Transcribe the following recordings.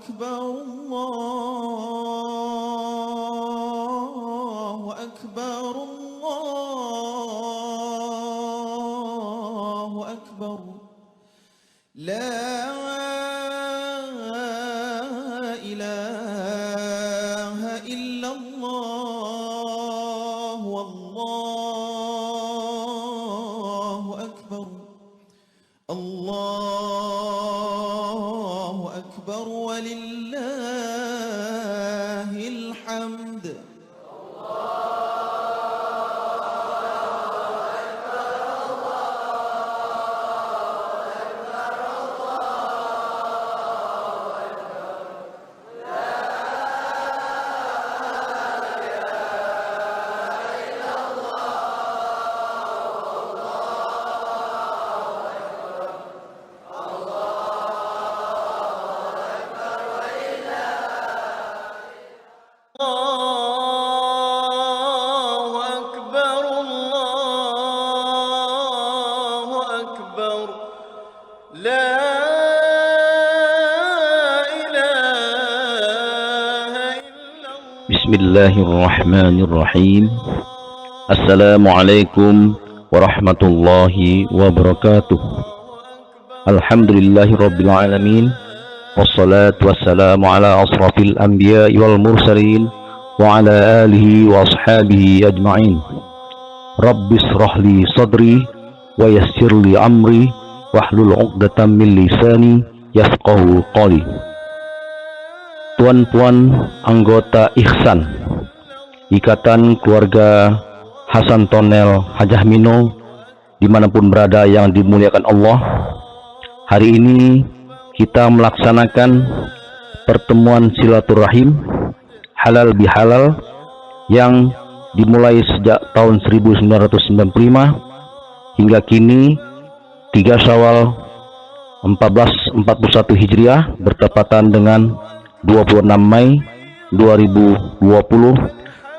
أكبر الله أكبر الله أكبر لا إله إلا الله والله أكبر الله أكبر ولله الحمد Bismillahirrahmanirrahim. Assalamualaikum warahmatullahi wabarakatuh. Alhamdulillahirabbil alamin. Wassalatu wassalamu ala asrafil anbiya'i wal mursalin wa ala alihi wa ashabihi ajma'in. Rabbis shrahli sadri wa yassirli amri wahlul 'uqdatam min lisani yafqahu qawli. Tuan-tuan anggota Ihsan, Ikatan Keluarga Hasan Tonel Hajah Mino, dimanapun berada yang dimuliakan Allah. Hari ini kita melaksanakan pertemuan silaturahim halal bihalal yang dimulai sejak tahun 1995 hingga kini 3 Syawal 1441 Hijriah bertepatan dengan 26 Mei 2020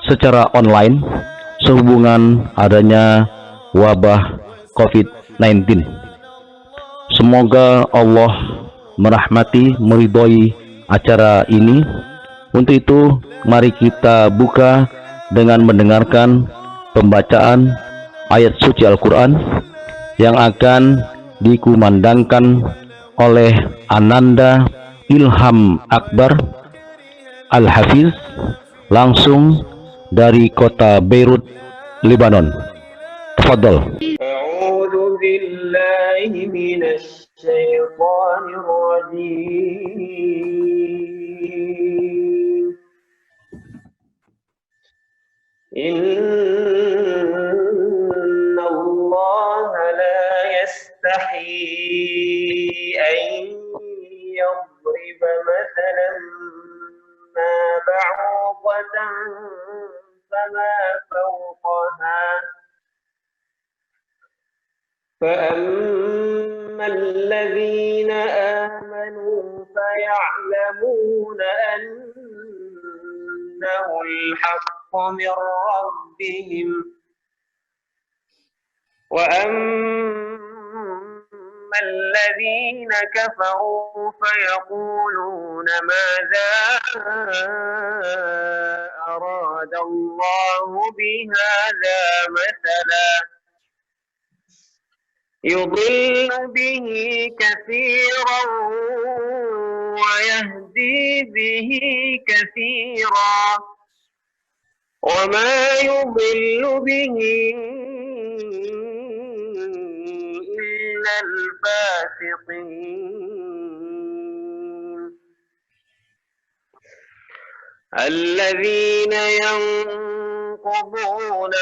secara online sehubungan adanya wabah COVID-19. Semoga Allah merahmati, meridhoi acara ini. Untuk itu, mari kita buka dengan mendengarkan pembacaan ayat suci Al-Quran yang akan dikumandangkan oleh Ananda Ilham Akbar Al-Hafiz langsung dari kota Beirut, Lebanon. Tafadhal. A'udzu billahi minasy syaithanir rajim. Innallaha la yastahi an يضرب مثلا ما بعوضة فما فوقها فأما الذين آمنوا فيعلمون أنه الحق من ربهم وأما الذين كفروا فيقولون ماذا أراد الله بهذا مثلا يضل به كثيرا ويهدي به كثيرا وما يضل به إلا الفاسقين الذين ينقضون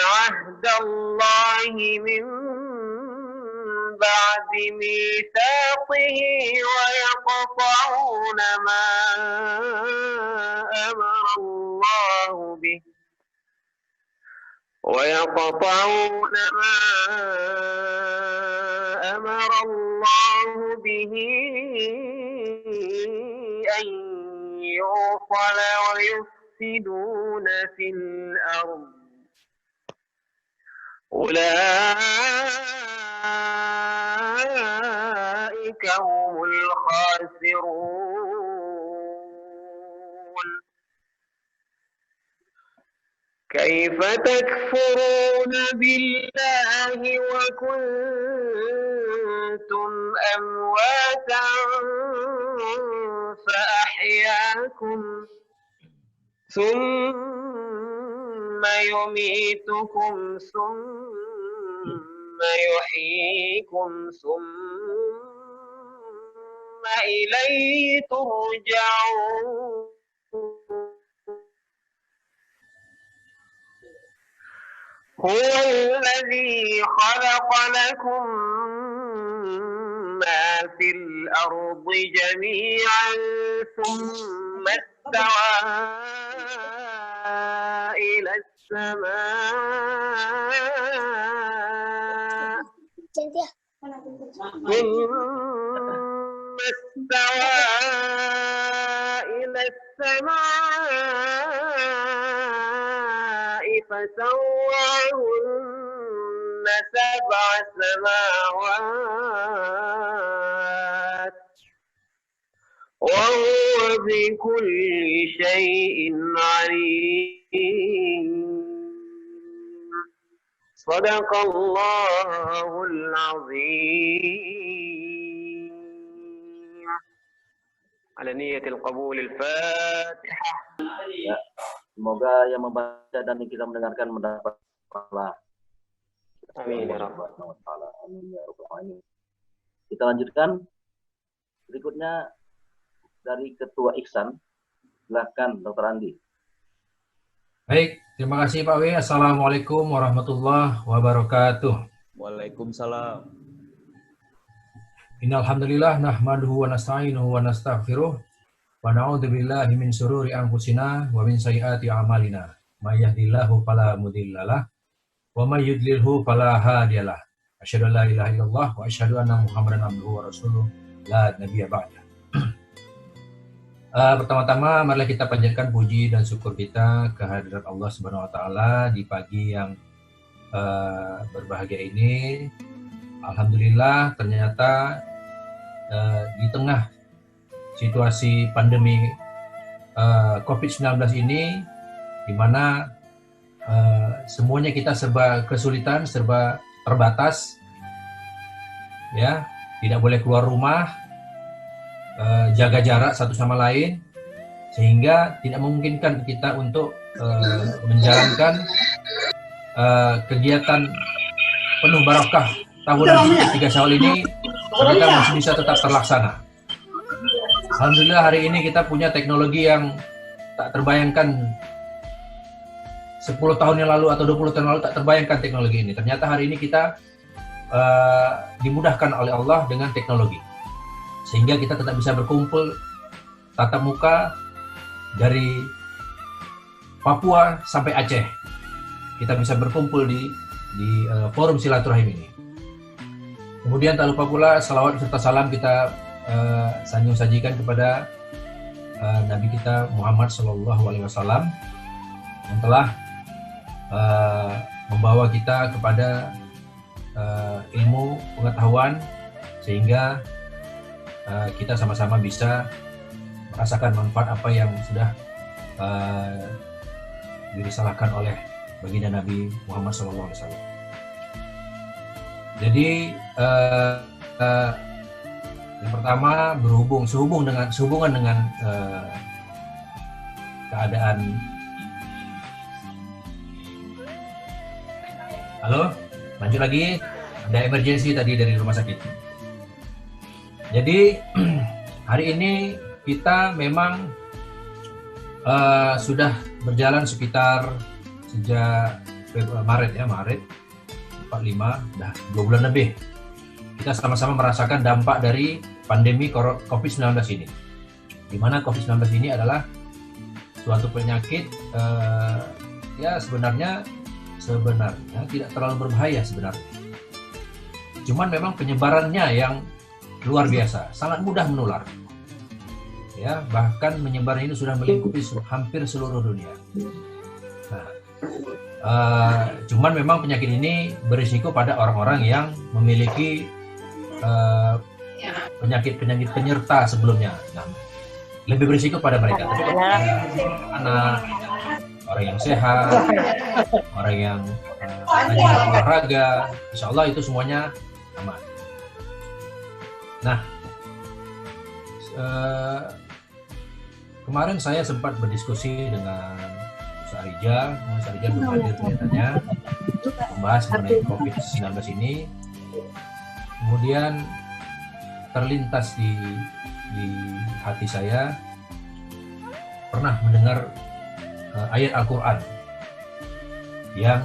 عهد الله من بعد ميثاقه ويقطعون ما أمر الله به أن يوصل ويفسدون في الأرض أولئك هم الخاسرون كيف تكفرون بالله وكنتم أمواتا فأحياكم ثم يميتكم ثم يحييكم ثم إليه ترجعون هو الذي خلق لكم ما في الأرض جميعا ثم استوى إلى السماء فسواهن سبع سماوات وهو بكل شيء عليم صدق الله العظيم على نية القبول الفاتحة. Ya, semoga yang membaca dan kita mendengarkan mendapat pahala. Amin ya Rabbal Amin ya Rabbal Alamin. Kita lanjutkan berikutnya dari Ketua Ihsan. Silakan Dr. Andi. Baik, terima kasih Pak W. Assalamualaikum warahmatullahi wabarakatuh. Waalaikumsalam. Innal hamdalillah nahmaduhu wa nasta'inuhu wa nastaghfiruh wa na'udzubillahi min syururi anfusina wa min sayyiati a'malina. May yahdihillahu fala mudhillalah wa may yudlilhu fala hadiyalah. Asyhadu an la ilaha illallah wa asyhadu anna Muhammadan abduhu wa rasuluh la nabiyya ba'da. Pertama-tama marilah kita panjatkan puji dan syukur kita kehadirat Allah Subhanahu wa taala di pagi yang berbahagia ini. Alhamdulillah ternyata di tengah situasi pandemi COVID-19 ini di mana semuanya kita serba kesulitan, serba terbatas. Ya, tidak boleh keluar rumah, jaga jarak satu sama lain, sehingga tidak memungkinkan kita untuk menjalankan kegiatan penuh barakah tahunan 3 Syawal ini ternyata masih bisa tetap terlaksana. Alhamdulillah hari ini kita punya teknologi yang tak terbayangkan 10 tahun yang lalu atau 20 tahun yang lalu tak terbayangkan teknologi ini. Ternyata hari ini kita dimudahkan oleh Allah dengan teknologi. Sehingga kita tetap bisa berkumpul tatap muka dari Papua sampai Aceh. Kita bisa berkumpul di forum silaturahim ini. Kemudian tak lupa pula salawat serta salam kita sajikan kepada Nabi kita Muhammad SAW yang telah membawa kita kepada ilmu pengetahuan sehingga kita sama-sama bisa merasakan manfaat apa yang sudah dirisalahkan oleh baginda Nabi Muhammad SAW. Jadi yang pertama sehubungan dengan keadaan. Halo, lanjut lagi. Ada emergency tadi dari rumah sakit. Jadi hari ini kita memang sudah berjalan sekitar sejak Maret 45, dah 2 bulan lebih. Kita sama-sama merasakan dampak dari pandemi COVID-19 ini. Di mana COVID-19 ini adalah suatu penyakit ya sebenarnya tidak terlalu berbahaya sebenarnya. Cuman memang penyebarannya yang luar biasa, sangat mudah menular. Ya, bahkan menyebar ini sudah melingkupi hampir seluruh dunia. Nah, cuman memang penyakit ini berisiko pada orang-orang yang memiliki penyakit penyerta sebelumnya. Nah, lebih berisiko pada mereka. Tapi anak, orang yang sehat, orang yang rajin olahraga, insya Allah itu semuanya aman. Nah, kemarin saya sempat berdiskusi dengan Ustaz Rija belum hadir kelihatannya, membahas mengenai COVID-19 ini. Kemudian terlintas di hati saya, pernah mendengar ayat Al-Quran yang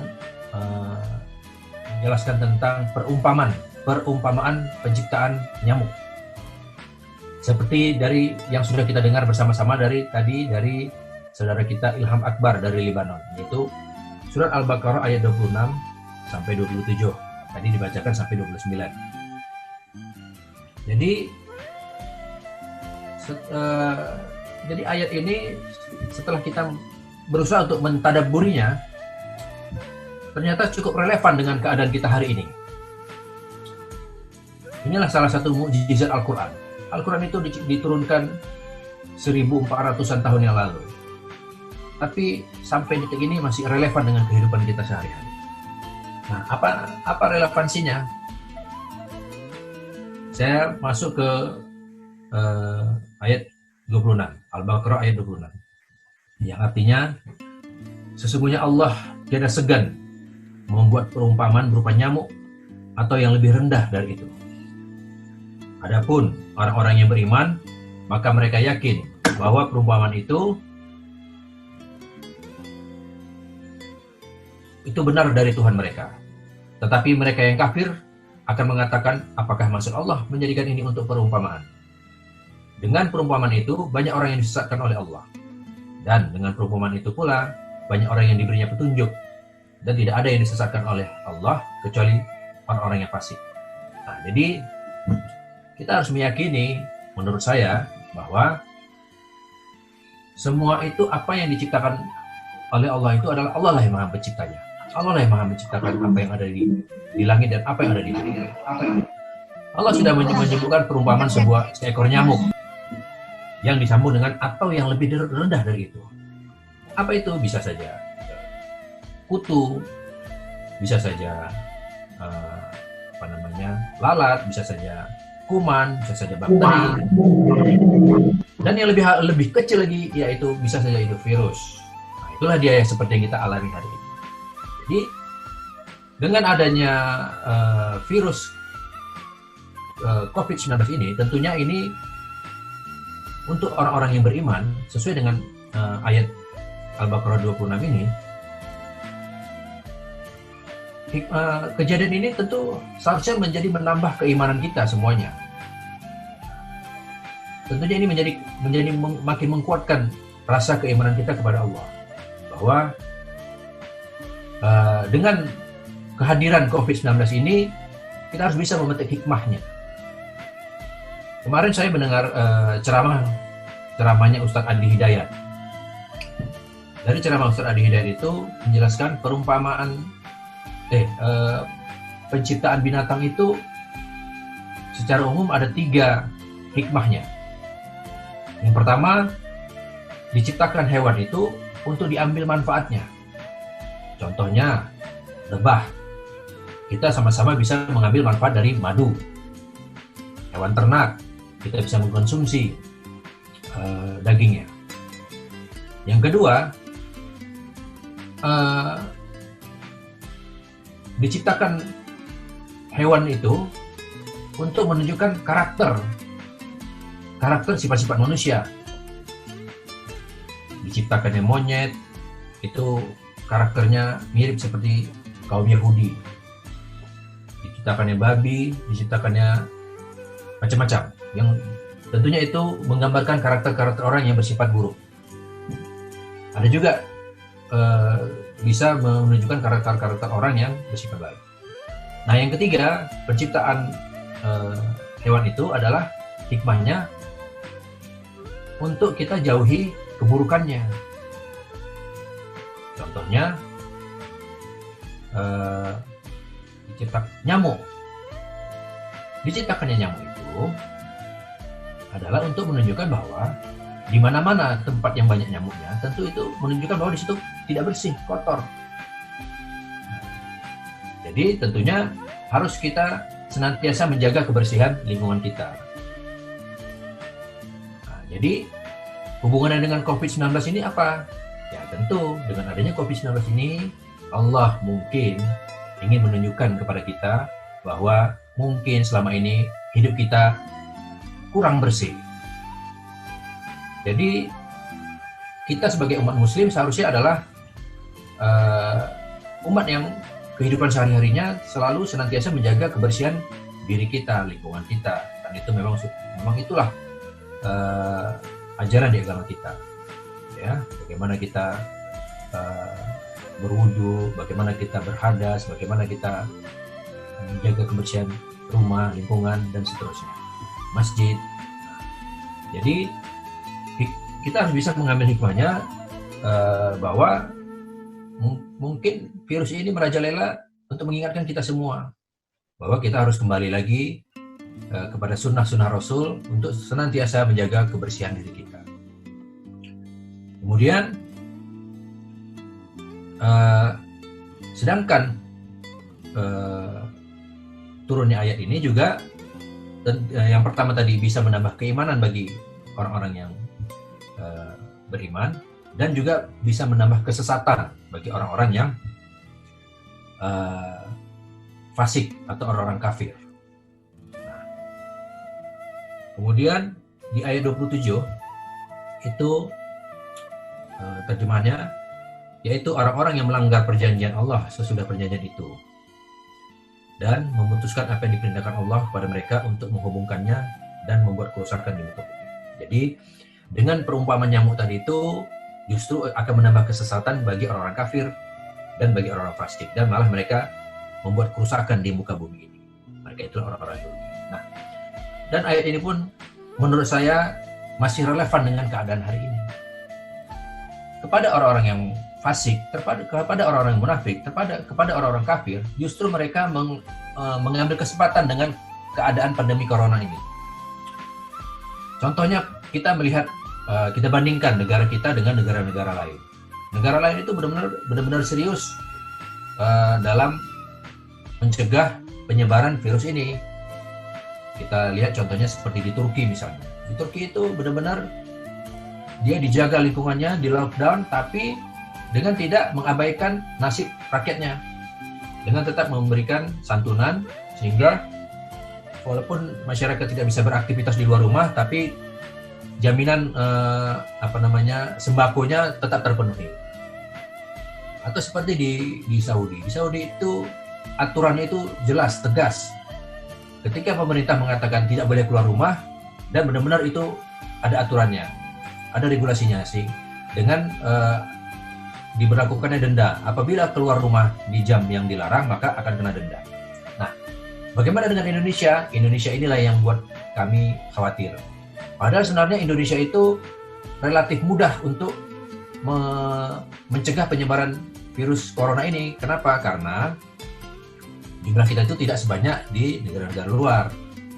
menjelaskan tentang perumpamaan penciptaan nyamuk. Seperti dari yang sudah kita dengar bersama-sama dari saudara kita Ilham Akbar dari Libanon, yaitu surat Al-Baqarah ayat 26 sampai 27. Tadi dibacakan sampai 29. Jadi ayat ini setelah kita berusaha untuk mentadabburinya, ternyata cukup relevan dengan keadaan kita hari ini. Inilah salah satu mukjizat Al-Quran. Al-Quran itu diturunkan 1400-an tahun yang lalu. Tapi sampai detik ini masih relevan dengan kehidupan kita sehari-hari. Nah, apa relevansinya? Saya masuk ke ayat 26, Al-Baqarah ayat 26. Yang artinya, sesungguhnya Allah tiada segan membuat perumpamaan berupa nyamuk atau yang lebih rendah dari itu. Adapun orang-orang yang beriman, maka mereka yakin bahwa perumpamaan itu benar dari Tuhan mereka. Tetapi mereka yang kafir akan mengatakan, apakah maksud Allah menjadikan ini untuk perumpamaan? Dengan perumpamaan itu, banyak orang yang disesatkan oleh Allah. Dan dengan perumpamaan itu pula, banyak orang yang diberinya petunjuk. Dan tidak ada yang disesatkan oleh Allah, kecuali orang-orang yang fasik. Nah, jadi, kita harus meyakini, menurut saya, bahwa semua itu apa yang diciptakan oleh Allah itu adalah Allah lah yang maha penciptanya. Allah lah yang maha menciptakan apa yang ada di langit dan apa yang ada di bumi. Allah sudah menyebutkan perumpamaan seekor nyamuk yang disambung dengan atau yang lebih rendah dari itu. Apa itu? Bisa saja kutu, bisa saja lalat, bisa saja kuman, bisa saja bakteri, dan yang lebih kecil lagi yaitu bisa saja itu virus. Nah, itulah dia yang seperti yang kita alami hari ini. Jadi dengan adanya virus COVID-19 ini, tentunya ini untuk orang-orang yang beriman sesuai dengan ayat Al-Baqarah 26 ini, kejadian ini tentu seharusnya menambah keimanan kita semuanya. Tentunya ini menjadi makin menguatkan rasa keimanan kita kepada Allah, bahwa dengan kehadiran COVID-19 ini kita harus bisa memetik hikmahnya. Kemarin saya mendengar ceramahnya Ustadz Adi Hidayat. Dari ceramah Ustadz Adi Hidayat itu menjelaskan penciptaan binatang itu secara umum ada 3 hikmahnya. Yang pertama, diciptakan hewan itu untuk diambil manfaatnya. Contohnya, lebah. Kita sama-sama bisa mengambil manfaat dari madu. Hewan ternak, kita bisa mengkonsumsi dagingnya. Yang kedua, diciptakan hewan itu untuk menunjukkan karakter sifat-sifat manusia. Diciptakannya monyet, itu karakternya mirip seperti kaum Yahudi. Diciptakannya babi, diciptakannya macam-macam, yang tentunya itu menggambarkan karakter-karakter orang yang bersifat buruk. Ada juga bisa menunjukkan karakter-karakter orang yang bersifat baik. Nah, yang ketiga, penciptaan hewan itu adalah hikmahnya untuk kita jauhi keburukannya. Contohnya, diciptakannya nyamuk itu adalah untuk menunjukkan bahwa di mana-mana tempat yang banyak nyamuknya, tentu itu menunjukkan bahwa di situ tidak bersih, kotor. Jadi tentunya harus kita senantiasa menjaga kebersihan lingkungan kita. Nah, jadi hubungannya dengan COVID-19 ini apa? Ya tentu dengan adanya COVID-19 ini Allah mungkin ingin menunjukkan kepada kita bahwa mungkin selama ini hidup kita kurang bersih. Jadi kita sebagai umat muslim seharusnya adalah umat yang kehidupan sehari-harinya selalu senantiasa menjaga kebersihan diri kita, lingkungan kita. Dan itu memang itulah ajaran di agama kita. Ya, bagaimana kita berwudu, bagaimana kita berhadas, bagaimana kita menjaga kebersihan rumah, lingkungan, dan seterusnya. Masjid. Jadi kita harus bisa mengambil hikmahnya bahwa mungkin virus ini merajalela untuk mengingatkan kita semua bahwa kita harus kembali lagi kepada sunnah-sunnah Rasul untuk senantiasa menjaga kebersihan diri kita. Kemudian sedangkan turunnya ayat ini juga yang pertama tadi bisa menambah keimanan bagi orang-orang yang beriman, dan juga bisa menambah kesesatan bagi orang-orang yang fasik atau orang-orang kafir. Nah, kemudian di ayat 27 itu terjemahannya yaitu orang-orang yang melanggar perjanjian Allah sesudah perjanjian itu dan memutuskan apa yang diperintahkan Allah kepada mereka untuk menghubungkannya dan membuat kerusakan di muka bumi. Jadi dengan perumpamaan nyamuk tadi itu justru akan menambah kesesatan bagi orang-orang kafir dan bagi orang-orang fasik, dan malah mereka membuat kerusakan di muka bumi ini. Mereka itulah orang-orang Yahudi. Nah, dan ayat ini pun menurut saya masih relevan dengan keadaan hari ini. Kepada orang-orang yang fasik, kepada orang-orang yang munafik, kepada orang-orang kafir, justru mereka mengambil kesempatan dengan keadaan pandemi corona ini. Contohnya kita melihat, kita bandingkan negara kita dengan negara-negara lain. Negara lain itu benar-benar serius dalam mencegah penyebaran virus ini. Kita lihat contohnya seperti di Turki misalnya. Di Turki itu benar-benar dia dijaga lingkungannya, di lockdown, tapi dengan tidak mengabaikan nasib rakyatnya. Dengan tetap memberikan santunan, sehingga walaupun masyarakat tidak bisa beraktivitas di luar rumah, tapi jaminan sembakonya tetap terpenuhi. Atau seperti di Saudi. Di Saudi itu aturannya itu jelas, tegas. Ketika pemerintah mengatakan tidak boleh keluar rumah, dan benar-benar itu ada aturannya, ada regulasinya sih, dengan diberlakukannya denda. Apabila keluar rumah di jam yang dilarang, maka akan kena denda. Nah, bagaimana dengan Indonesia? Indonesia inilah yang buat kami khawatir. Padahal sebenarnya Indonesia itu relatif mudah untuk mencegah penyebaran virus corona ini. Kenapa? Karena jumlah kita itu tidak sebanyak di negara-negara luar.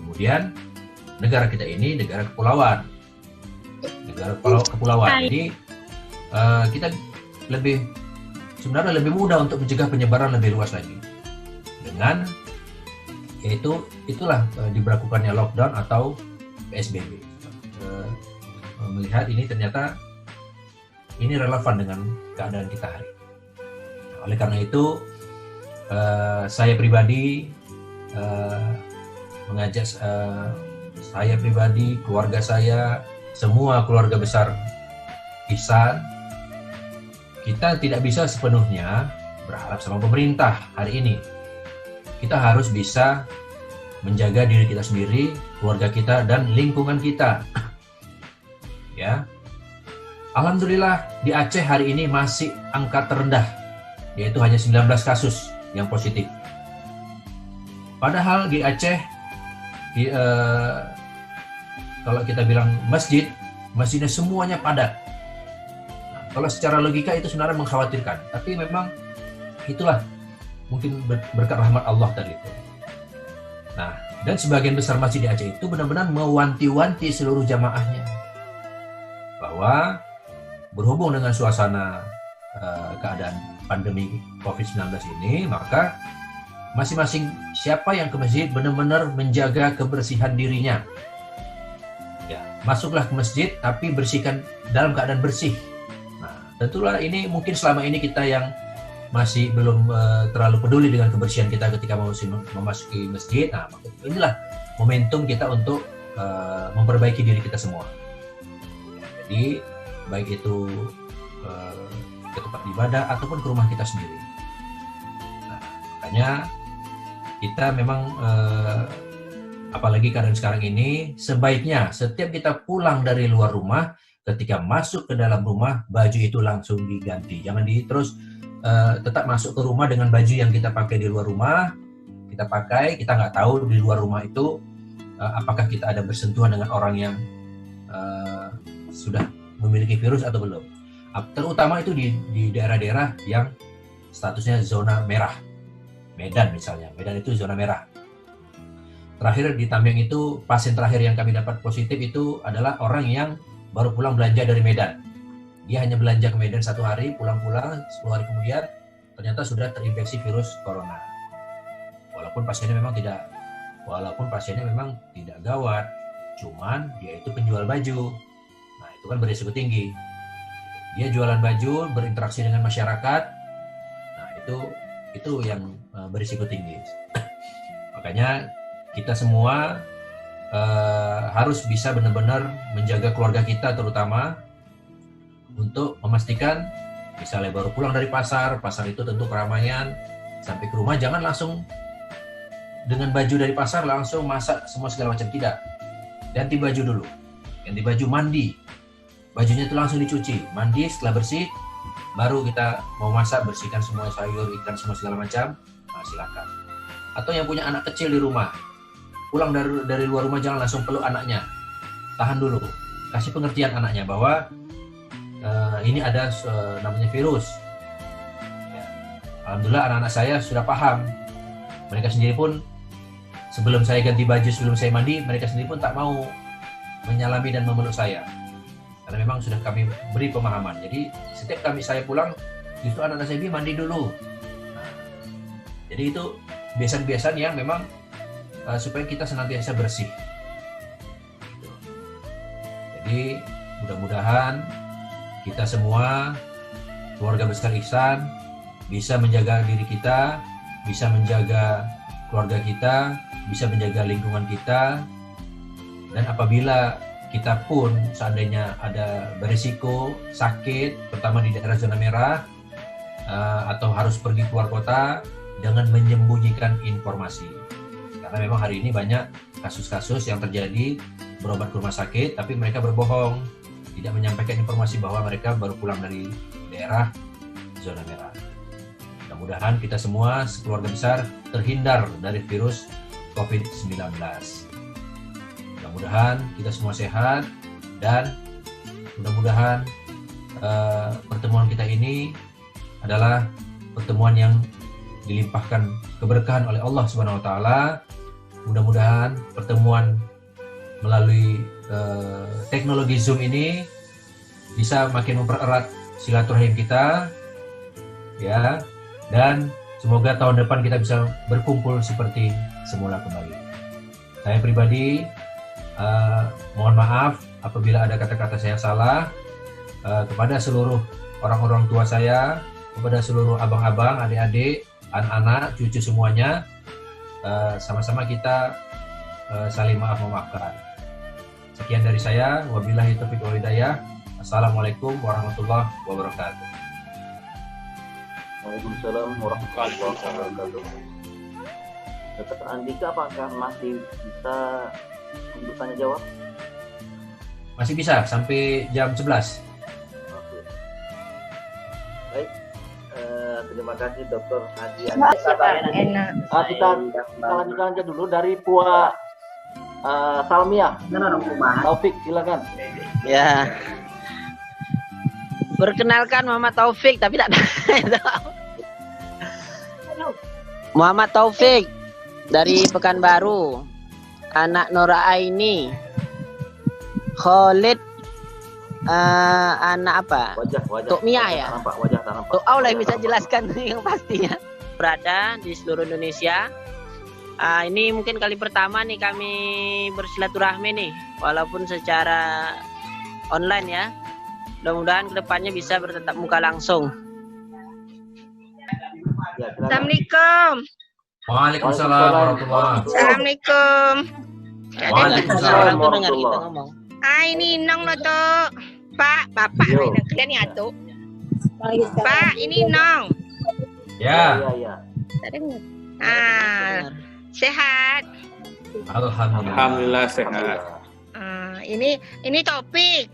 Kemudian negara kita ini negara kepulauan. Jadi kita sebenarnya lebih mudah untuk mencegah penyebaran lebih luas lagi. Dengan itulah diberlakukannya lockdown atau PSBB. Melihat ini ternyata ini relevan dengan keadaan kita hari ini. Oleh karena itu saya pribadi mengajak saya pribadi, keluarga saya, semua keluarga besar Ihsan, kita tidak bisa sepenuhnya berharap sama pemerintah hari ini. Kita harus bisa menjaga diri kita sendiri, keluarga kita, dan lingkungan kita. Ya, alhamdulillah di Aceh hari ini masih angka terendah, yaitu hanya 19 kasus yang positif. Padahal di Aceh, kalau kita bilang masjidnya semuanya padat. Nah, kalau secara logika itu sebenarnya mengkhawatirkan, tapi memang itulah mungkin berkat rahmat Allah tadi itu. Nah, dan sebagian besar masjid di Aceh itu benar-benar mewanti-wanti seluruh jamaahnya bahwa berhubung dengan suasana keadaan pandemi COVID-19 ini, maka masing-masing siapa yang ke masjid benar-benar menjaga kebersihan dirinya. Ya, masuklah ke masjid tapi bersihkan dalam keadaan bersih. Nah, tentulah ini mungkin selama ini kita yang masih belum terlalu peduli dengan kebersihan kita ketika memasuki masjid. Nah, inilah momentum kita untuk memperbaiki diri kita semua. Jadi baik itu ke tempat ibadah ataupun ke rumah kita sendiri. Nah, makanya kita memang apalagi keadaan sekarang ini, sebaiknya setiap kita pulang dari luar rumah, ketika masuk ke dalam rumah, baju itu langsung diganti. Jangan terus tetap masuk ke rumah dengan baju yang kita pakai di luar rumah, kita pakai, kita nggak tahu di luar rumah itu apakah kita ada bersentuhan dengan orang yang sudah memiliki virus atau belum. Terutama itu di daerah-daerah yang statusnya zona merah. Medan misalnya, Medan itu zona merah. Terakhir di Tamyang itu, pasien terakhir yang kami dapat positif itu adalah orang yang baru pulang belanja dari Medan. Dia hanya belanja ke Medan 1 hari, pulang-pulang, 10 hari kemudian ternyata sudah terinfeksi virus corona. Walaupun pasiennya memang tidak gawat, cuman dia itu penjual baju. Nah, itu kan berisiko tinggi. Dia jualan baju, berinteraksi dengan masyarakat. Nah, itu yang berisiko tinggi. Makanya kita semua harus bisa benar-benar menjaga keluarga kita, terutama untuk memastikan misalnya baru pulang dari pasar itu tentu keramaian, sampai ke rumah jangan langsung dengan baju dari pasar langsung masak semua segala macam, tidak. Ganti baju dulu, ganti baju, mandi. Bajunya itu langsung dicuci, mandi, setelah bersih, baru kita mau masak, bersihkan semua sayur, ikan, semua segala macam, nah, silakan. Atau yang punya anak kecil di rumah, pulang dari luar rumah jangan langsung peluk anaknya, tahan dulu, kasih pengertian anaknya bahwa ini ada namanya virus. Ya. Alhamdulillah anak-anak saya sudah paham, mereka sendiri pun sebelum saya ganti baju, sebelum saya mandi, mereka sendiri pun tak mau menyalami dan memeluk saya. Karena memang sudah kami beri pemahaman. Jadi setiap saya pulang, justru anak-anak saya mandi dulu. Nah, jadi itu kebiasaan-kebiasaan yang memang supaya kita senantiasa bersih. Gitu. Jadi mudah-mudahan kita semua, keluarga besar Ihsan, bisa menjaga diri kita, bisa menjaga keluarga kita, bisa menjaga lingkungan kita, dan apabila kita pun seandainya ada berisiko sakit, terutama di daerah zona merah, atau harus pergi keluar kota, jangan menyembunyikan informasi. Karena memang hari ini banyak kasus-kasus yang terjadi berobat ke rumah sakit, tapi mereka berbohong, tidak menyampaikan informasi bahwa mereka baru pulang dari daerah zona merah. Mudah-mudahan kita semua sekeluarga besar terhindar dari virus COVID-19. Mudah-mudahan kita semua sehat, dan mudah-mudahan pertemuan kita ini adalah pertemuan yang dilimpahkan keberkahan oleh Allah Subhanahu wa taala. Mudah-mudahan pertemuan melalui teknologi Zoom ini bisa makin mempererat silaturahim kita, ya, dan semoga tahun depan kita bisa berkumpul seperti semula kembali. Saya pribadi mohon maaf apabila ada kata-kata saya salah, kepada seluruh orang-orang tua saya, kepada seluruh abang-abang, adik-adik, anak-anak, cucu semuanya, sama-sama kita saling maaf-memaafkan. Sekian dari saya, wabillahi taufiq wal hidayah. Assalamualaikum warahmatullahi wabarakatuh. Waalaikumsalam warahmatullahi wabarakatuh. Dr. Andika, apakah masih bisa untuk tanya jawab? Masih bisa sampai jam 11. Oke. Baik. Terima kasih Dr. Haji Andika. Kita lanjutkan aja dulu dari Pua Salmiah. Taufik, silakan. Ya. Perkenalkan Muhammad Taufik, tapi tak Muhammad Taufik dari Pekanbaru, anak Nora Aini, Khalid anak apa? Wajah. Tok Mia ya? Wajah tak nampak. Tok Allah yang bisa jelaskan yang pastinya. Berada di seluruh Indonesia. Ini mungkin kali pertama nih kami bersilaturahmi nih, walaupun secara online ya. Mudah-mudahan kedepannya bisa bertatap muka langsung. Ya, silakan. Assalamualaikum. Waalaikumsalam warahmatullahi. Assalamualaikum. Waalaikumsalam. Orang tuh dengar kita ngomong. Ini Nong lo tuh. Pak, bapak Yo. ini kalian ya tuh. Pak, ini Nong. Ya, Ya. Sehat. alhamdulillah. Alhamdulillah sehat. Ini Topik.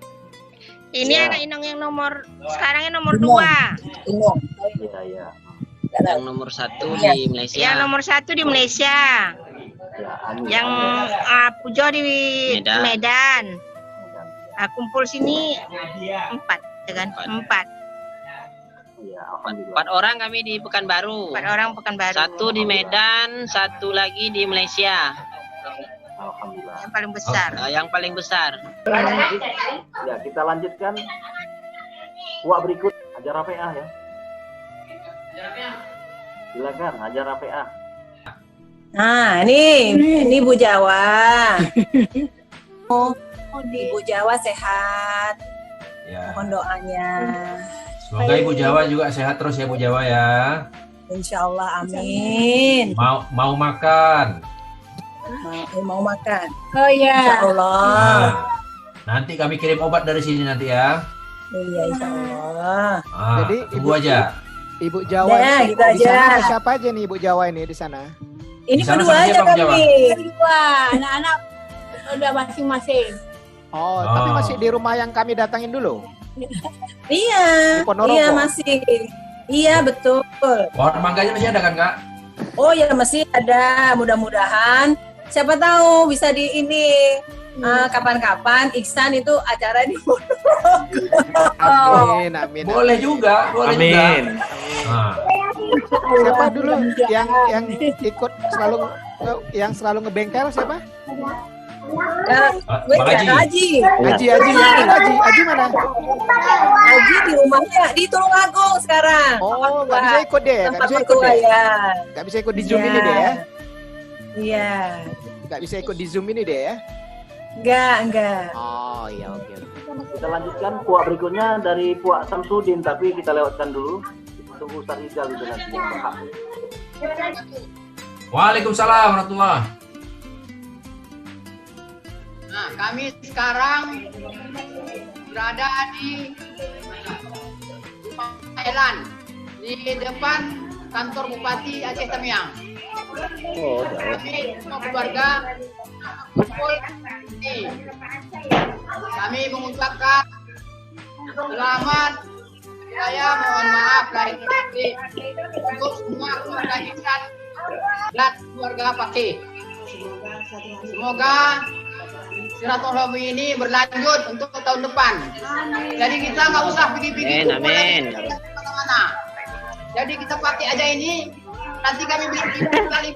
Ini Ya. anak Inong yang sekarang yang nomor 2. Ya. Yang nomor 1 di Malaysia. Yang nomor 1 di Malaysia. Ya, amin. Yang Pujo di Medan. Kumpul sini 4, ya kan? 4. Ya, alhamdulillah. 4 orang kami di Pekanbaru. 4 orang Pekanbaru. 1 di Medan, 1 lagi di Malaysia. Alhamdulillah. Yang paling besar. Yang paling besar. Ya, kita lanjutkan. Wak berikut ajar APA ya. Silakan ajar APA. Nah, ini Bu Jawa. Ibu Jawa sehat. Ya. Mohon doanya. Semoga Ibu Jawa juga sehat terus ya Bu Jawa ya. Insya Allah, amin. Mau makan. Mau makan. Oh iya. Insya Allah. Nah, nanti kami kirim obat dari sini nanti ya. Iya, Insya Allah. Jadi, tunggu aja. Ibu Jawa Ya, ini gitu di sana aja. ada siapa aja nih Ibu Jawa ini di sana? Ini Di sana berdua sama aja siapa, Bu Jawa? kami. Wah, anak-anak udah masing-masing. Oh, tapi masih di rumah yang kami datangin dulu. Iya. Di Ponorogo. Iya, masih. Iya, betul. Pohon mangganya masih ada kan Kak? Oh ya, masih ada. Mudah-mudahan. Siapa tahu bisa di ini. Kapan-kapan Iksan itu acara di Amin, amin. Boleh juga, boleh Amin. juga. Nah, Siapa dulu yang ikut selalu ngebengkel siapa? Gue Bang Haji. Haji. Haji mana? Haji di rumahnya di Tulungagung sekarang. Oh, nggak bisa ikut deh, nggak Tempat bisa ikut mertua deh. ya. Nggak bisa ikut di Zoom ini deh ya. Iya. Nggak bisa ikut di Zoom ini deh ya. Enggak. Oh iya, oke. Kita lanjutkan puak berikutnya dari Puak Samsudin, tapi kita lewatkan dulu. Kita tunggu Ustaz Rizal itu nanti yang berhak. Waalaikumsalam warahmatullahi. Nah, kami sekarang berada di Thailand, di depan kantor Bupati Aceh Tamiang. Oh, Kami semua keluarga kumpul ini. Kami mengucapkan selamat saya mohon maaf lahir batin untuk semua keluarga Iksan dan keluarga Pakih. Semoga silaturahmi ini berlanjut untuk tahun depan. Jadi kita nggak usah pergi-pergi Amin. kemana-mana. Jadi kita pakai aja ini. Nanti kami beli kali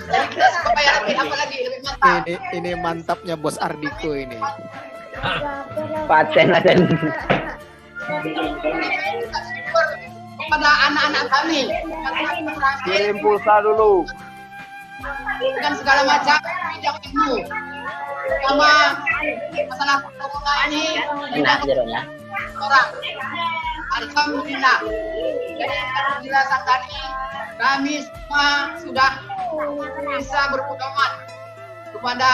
jadi kita supaya lebih lebih mantap. Ini mantapnya Bos Ardiko ini. Paten. Kepada anak-anak kami. Kirim pulsa dulu. Dan segala macam bidang ilmu. Sama masalah corona ini Enak jeronya. orang. Alhamdulillah. Jadi alhamdulillah saat tadi kami semua sudah bisa berpedoman kepada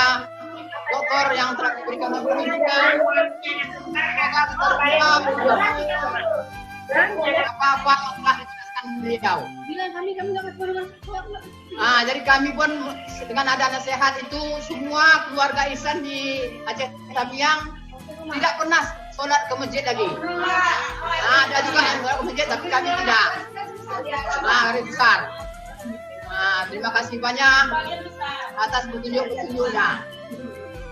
dokter yang telah memberikan perlindungan. Semoga terbuka apa-apa yang telah dijelaskan beliau. Nah, jadi kami pun dengan ada nasihat itu semua keluarga Ihsan di Aceh Tamiang tidak pernah sholat ke masjid lagi. Nah, ada juga yang sholat ke masjid tapi kami tidak. Nah, hari besar. Nah, terima kasih banyak atas petunjuk-petunjuknya.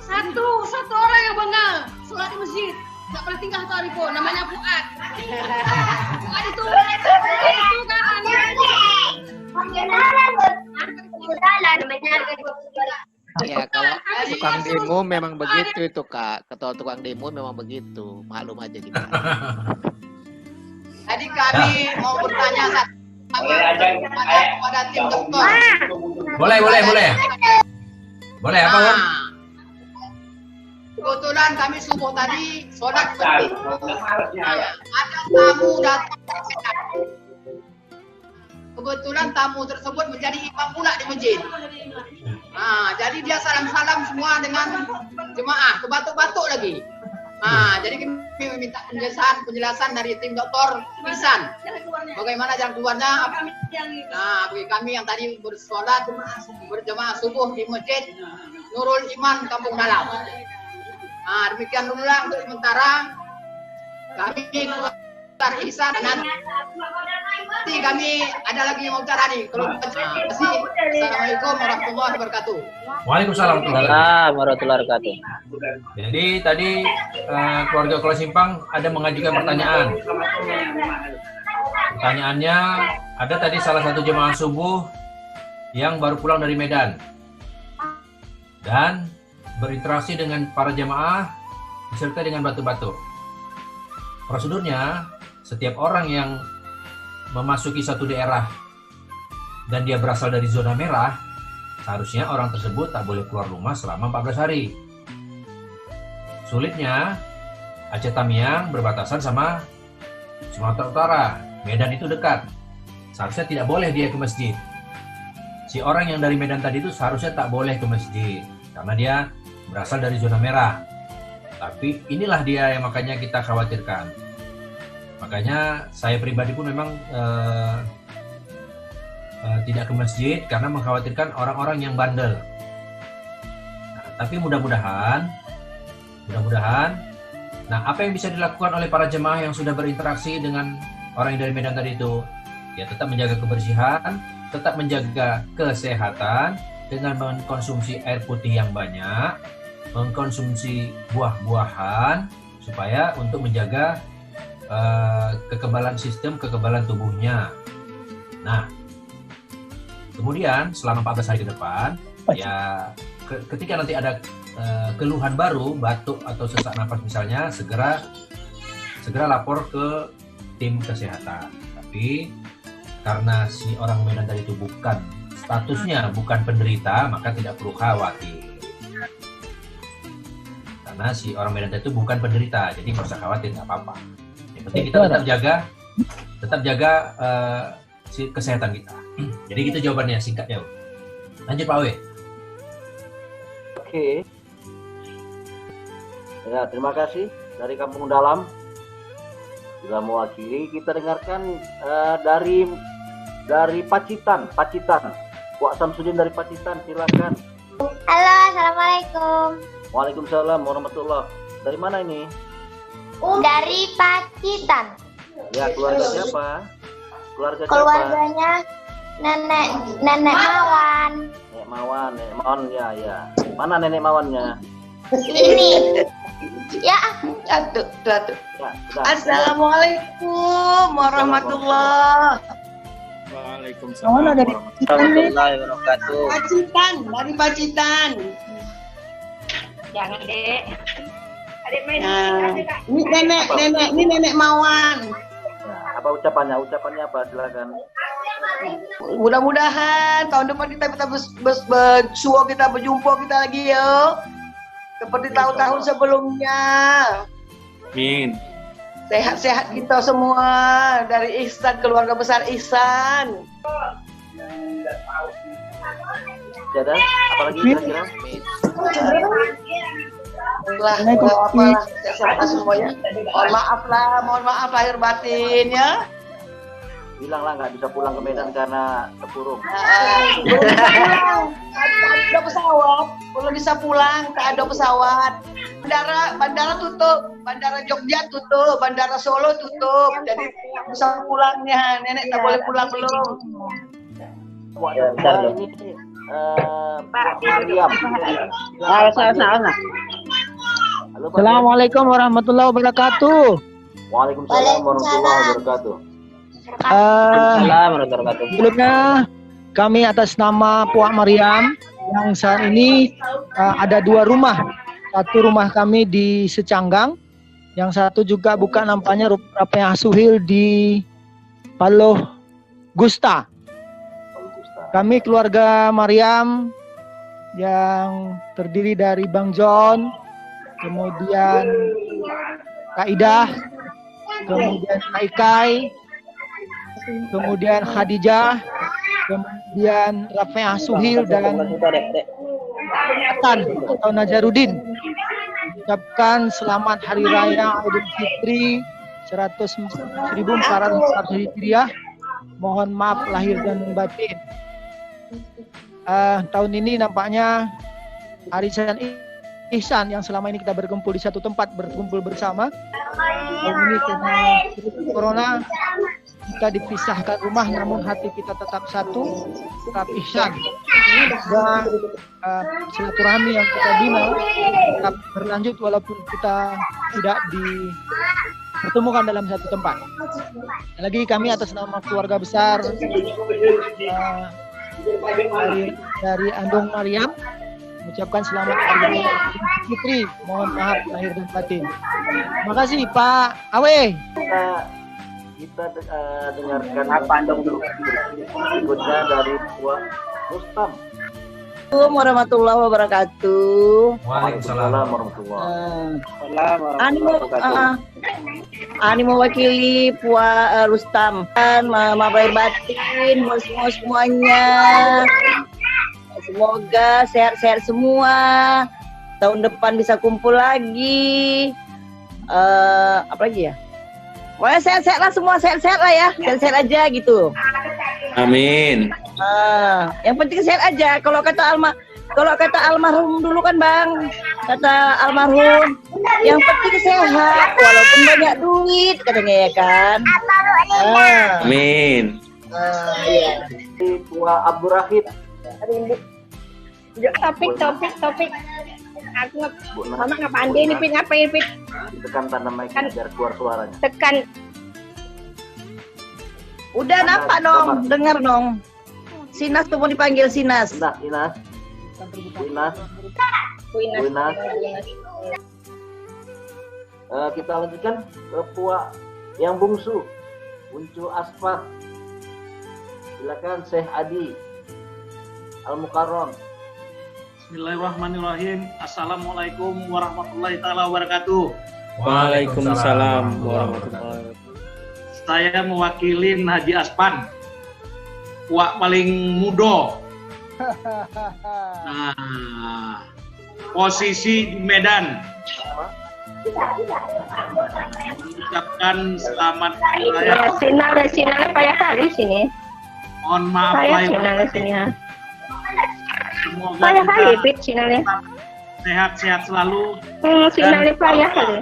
Satu orang yang bangga sholat di masjid. Tidak pernah tinggal atau Arifo, namanya Fuad. Fuad itu kan Ya kalau tukang demo memang begitu itu Kak. Ketua tukang demo memang begitu. Maklum aja kita. Jadi kami mau bertanya kepada tim dokter. Boleh. Boleh apa, Bang? Kebetulan kami subuh tadi sholat penting. Ada tamu datang. Kebetulan tamu tersebut menjadi imam pula di masjid. Jadi dia salam-salam semua dengan jemaah, kebatuk-batuk lagi. Jadi kami meminta penjelasan dari tim dokter Ihsan. Bagaimana jalan keluarnya? Bagi kami yang tadi bersolat berjemaah subuh di masjid Nurul Iman Kampung Dalam. Demikian dulu lah untuk sementara. Kami Dokter Ihsan dan nanti kami ada lagi yang mau bicara nih. Assalamualaikum warahmatullahi wabarakatuh. Waalaikumsalam warahmatullahi wabarakatuh. Jadi tadi keluarga Kuala Simpang ada mengajukan pertanyaan. Pertanyaannya, ada tadi salah satu jemaah subuh yang baru pulang dari Medan dan berinteraksi dengan para jemaah disertai dengan batuk-batuk. Prosedurnya, setiap orang yang memasuki satu daerah dan dia berasal dari zona merah, seharusnya orang tersebut tak boleh keluar rumah selama 14 hari. Sulitnya, Aceh Tamiang berbatasan sama Sumatera Utara. Medan itu dekat. Seharusnya tidak boleh dia ke masjid. Si orang yang dari Medan tadi itu seharusnya tak boleh ke masjid karena dia berasal dari zona merah. Tapi inilah dia yang makanya kita khawatirkan. Makanya saya pribadi pun memang tidak ke masjid karena mengkhawatirkan orang-orang yang bandel. Tapi mudah-mudahan, nah apa yang bisa dilakukan oleh para jemaah yang sudah berinteraksi dengan orang yang dari Medan tadi itu? Ya tetap menjaga kebersihan, tetap menjaga kesehatan dengan mengkonsumsi air putih yang banyak, mengkonsumsi buah-buahan supaya untuk menjaga kekebalan sistem, kekebalan tubuhnya. Nah, kemudian selama 14 hari ke depan, ya ketika nanti ada keluhan baru, batuk atau sesak napas misalnya, segera lapor ke tim kesehatan. Tapi karena si orang Medan tadi itu statusnya bukan penderita, maka tidak perlu khawatir. Karena si orang Medan tadi itu bukan penderita, jadi nggak usah khawatir, nggak apa-apa. Yang penting kita tetap jaga si kesehatan kita. Jadi gitu jawabannya singkatnya. Lanjut Pak Awe. Oke. Ya, terima kasih dari Kampung Dalam. Sudah mewakili, kita dengarkan dari Pacitan. Wak Samsudin dari Pacitan, silakan. Halo, assalamualaikum. Waalaikumsalam warahmatullahi. Dari mana ini? Dari Pacitan. Ya, keluarga siapa? Keluarganya Nenek Mawan. Nenek Mawan ya. Mana Nenek Mawannya? Ini. Ya, Satu. Ya, Assalamualaikum warahmatullahi. Waalaikumsalam warahmatullahi wabarakatuh. Dari Pacitan. Jangan dek. Adik main. Ini Nenek Mawan. Apa ucapannya apa, silakan. Mudah-mudahan tahun depan kita bersuah, kita berjumpa kita lagi ya. Seperti tahun-tahun sebelumnya. Amin. Sehat-sehat kita semua dari Ihsan, keluarga besar Ihsan. Ada apa lagi kira-kira? Semuanya. Mohon maaf lahir batin ya. Bilang lah nggak bisa pulang ke Medan karena terpuruk. Ada pesawat, belum bisa pulang, tak ada pesawat. Bandara tutup, bandara Jogja tutup, bandara Solo tutup. Jadi bisa pulangnya, nenek tak boleh pulang belum. Ini Pak Mariam. Assalamualaikum warahmatullahi wabarakatuh. Waalaikumsalam warahmatullahi wabarakatuh. Assalamualaikum warahmatullahi wabarakatuh. Sebelumnya kami atas nama Puak Mariam yang saat ini ada 2 rumah. Satu rumah kami di Secanggang, yang satu juga buka nampaknya Rapea Suhil di Paloh Gusta. Kami keluarga Mariam yang terdiri dari Bang John, kemudian Kak Idah, kemudian Kak Ikai, kemudian Khadijah, kemudian Rapea Suhil dan Hasan atau Najarudin. Ucapkan selamat Hari Raya Idul Fitri 1440 Hijriah. Mohon maaf lahir dan batin. Tahun ini nampaknya arisan ihsan yang selama ini kita berkumpul di satu tempat, berkumpul bersama. Tahun ini karena corona kita dipisahkan rumah, namun hati kita tetap satu, tetap ihsan. Dan silaturahmi yang kita bina tetap berlanjut walaupun kita tidak dipertemukan dalam satu tempat. Lagi kami atas nama keluarga besar dari Andong Mariam mengucapkan selamat Hari Raya Idul Fitri. Mohon maaf lahir dan batin. Terima kasih Pak Awe. Kita dengarkan apa Andong dulu. Berikutnya dari Pak Rustam. Assalamualaikum warahmatullahi wabarakatuh. Waalaikumsalam warahmatullahi wabarakatuh. Ani mewakili Puan Rustam dan Mama Bair Batin, semuanya. Semoga sehat-sehat semua. Tahun depan bisa kumpul lagi. Apa lagi ya? Pokoknya sehat-sehat lah semua, sehat-sehat lah ya. Sehat-sehat aja gitu. Amin. Yang penting sehat aja. Kalau kata almarhum dulu kan Bang, kata almarhum, yang penting sehat, walaupun banyak duit katanya ya kan. Amin. Iya. Tua Abdul Rahid. Topik. Aku mama nggak pandai nih, Pit, ngapain, Pit? Tekan tanda mic biar keluar suaranya. Tekan. Udah nampak dong, dengar dong. Sinas tuh mau dipanggil Sinas. Inas. Kita lanjutkan ke Puak yang bungsu, Uncu Asfar. Silakan Syekh Adi Al-Mukarram. Bismillahirrahmanirrahim. Assalamualaikum warahmatullahi taala wabarakatuh. Waalaikumsalam warahmatullahi wabarakatuh. Saya mewakili Haji Aspan, Puak paling muda. Nah, posisi di Medan. Ucapkan selamat hari raya. Sinyalnya payah kali sini. Mohon maaf lahir dan batin. Semoga Payah kali, kita Pit, sinyalnya. sehat-sehat selalu. Sinyalnya payah kali.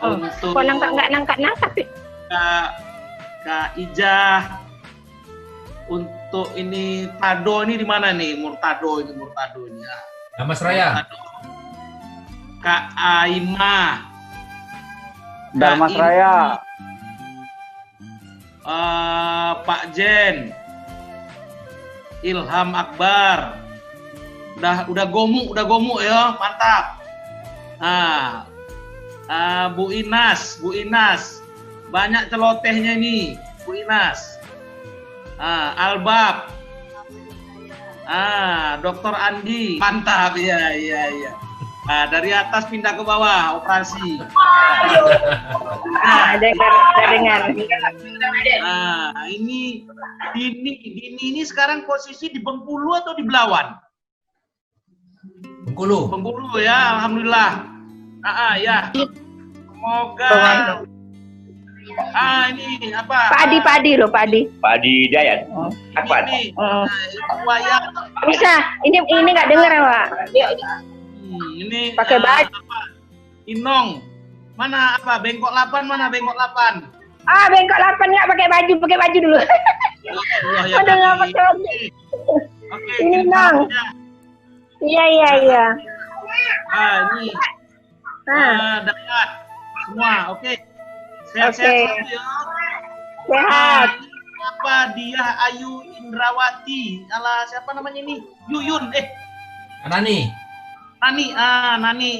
Untuk Kok nangkat, Pit? Kak Ijah, untuk ini Tado ini di mana nih? Murtado ini. Nama Seraya. Kak Aima. Dharma Seraya. Pak Jen. Ilham Akbar. Udah gomuk ya, mantap. Nah, Bu Inas. Banyak celotehnya ini, Bu Inas. Albab. Dr. Andi. Mantap, iya. Nah, dari atas pindah ke bawah, operasi. Dengar. Nah, ini ini sekarang posisi di Bengkulu atau di Belawan? Bengkulu ya, alhamdulillah. Ya. Semoga. Ini apa? Padi loh, Padi. Padi Hidayat. Apa? Bisa. Ini nggak dengar, Pak. Ini pakai baju. Inong. Mana apa? Bengkok 8 mana? Bengkok 8. Bengkok 8 nggak pakai baju dulu. Udah nggak pakai baju. Oke. Ini Nong. Iya. Ini. Dapat semua. Oke. Sehat-sehat ya. Sehat. apa Diah Ayu Indrawati. Alah, siapa namanya ini? Yuyun. Nani. Nani,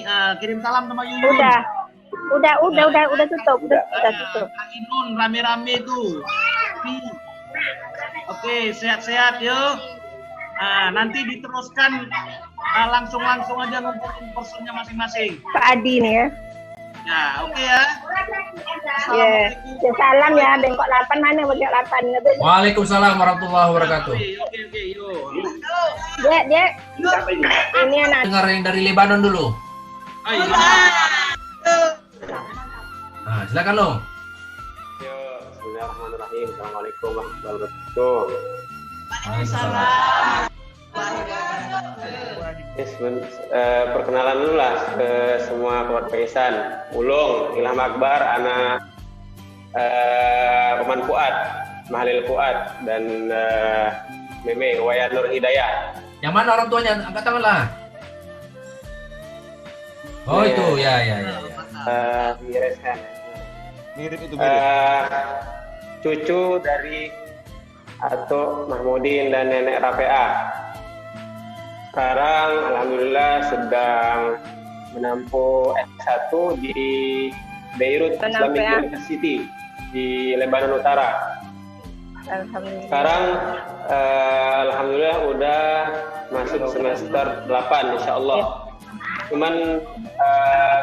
kirim salam sama Yuyun. Udah tutup. Kak Inun rame-rame tuh. Oke, sehat-sehat yuk. Nanti diteruskan langsung aja ngumpulin personnya masing-masing. Pak Adi nih ya. Ya, oke ya. Ya, salam ya, bengkok 8 mana bengkok 8. Waalaikumsalam warahmatullahi wabarakatuh. Oke, yuk. Dia ini anak. Dengar yang dari Lebanon dulu. Ayo. Nah, silakan lo. Bismillahirrahmanirrahim. Assalamualaikum warahmatullahi wabarakatuh. Waalaikumsalam. Perkenalan dulu lah ke semua keluarga Ihsan. Ulung, Ilham Akbar, anak Roman Fuad, Mahalil Fuad, dan Meme Wayan Nur Hidayah. Yang mana orang tuanya? Angkat tangan lah. Oh itu, ya. Di Reshen. Mirip itu cucu dari Atuk Mahmudin dan Nenek Rafea. Sekarang alhamdulillah sedang menempuh S1 di Beirut Islamic University di Lebanon Utara. Sekarang alhamdulillah udah masuk semester 8 insyaallah. Cuman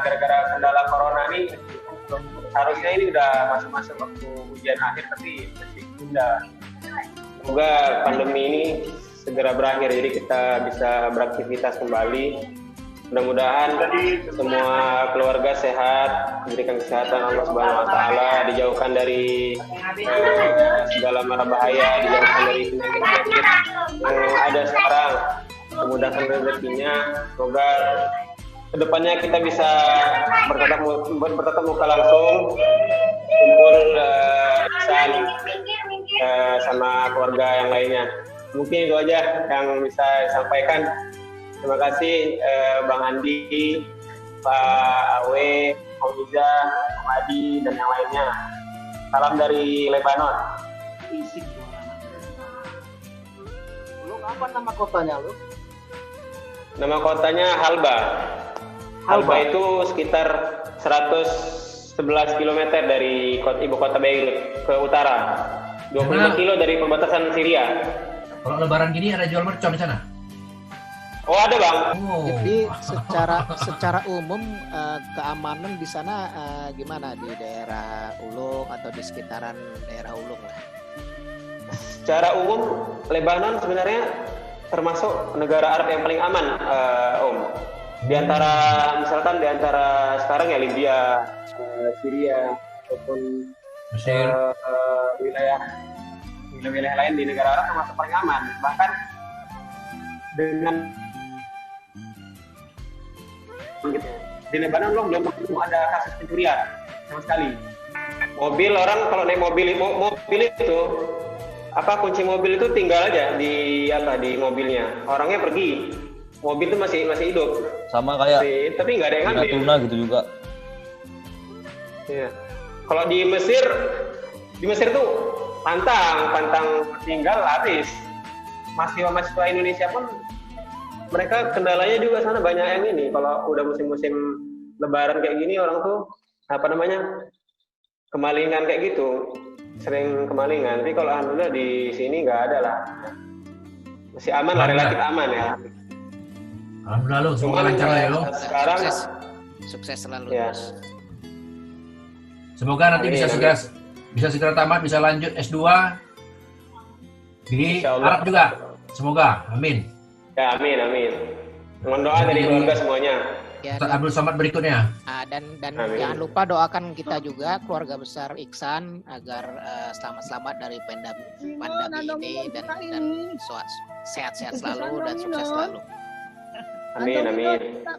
gara-gara kendala corona nih harusnya ini udah masuk waktu ujian akhir tapi masih tunda. Semoga pandemi ini segera berakhir jadi kita bisa beraktivitas kembali. Mudah-mudahan semua keluarga sehat, diberikan kesehatan Allah Subhanahu wa taala, dijauhkan dari segala mara bahaya, dijauhkan dari penyakit yang ada sekarang. Memudahkan rezekinya. Semoga kedepannya kita bisa bertatap muka langsung, kumpul sama keluarga yang lainnya. Mungkin itu aja yang bisa disampaikan. Terima kasih Bang Andi, Pak Awe, Om Iza, Om Adi, dan yang lainnya. Salam dari Lebanon. Lu apa nama kotanya lu? Nama kotanya Halba. Halba itu sekitar 111 km dari ibu kota Beirut ke utara. 25 kilo dari perbatasan Syria. Kalau lebaran gini ada jual mercon di sana? Oh ada bang. Jadi secara umum keamanan di sana gimana di daerah Ulung atau di sekitaran daerah Ulung lah? Secara umum Lebanon sebenarnya termasuk negara Arab yang paling aman, Om. Di antara sekarang ya Libya, Syria ataupun Mesir, wilayah lain di negara Arab termasuk paling aman. Bahkan dengan di Lebanon belum ada kasus pencurian sama sekali. Mobil orang kalau naik mobil itu kunci mobil itu tinggal aja di mobilnya. Orangnya pergi, mobil itu masih hidup. Sama kayak tapi nggak ada yang ngambil. Natuna gitu juga. Iya. Kalau di Mesir tuh pantang tinggal habis. Mahasiswa Indonesia pun mereka kendalanya juga sana banyak yang ini. Kalau udah musim-musim Lebaran kayak gini orang tuh kemalingan kayak gitu, sering kemalingan. Tapi kalau alhamdulillah di sini nggak ada lah, masih aman lah, relatif aman ya. Alhamdulillah lo, semoga lancar lah ya lo. Sekarang sukses selalu. Ya. Semoga nanti bisa segera tamat, bisa lanjut S2 di Arab juga. Semoga, amin. Ya, amin. Mohon doa dari keluarga semuanya. Ya, Ustaz Abdul Somad berikutnya. Dan jangan lupa doakan kita juga keluarga besar Ihsan agar selamat dari pandemi ini dan sehat-sehat selalu dan sukses selalu. Amin.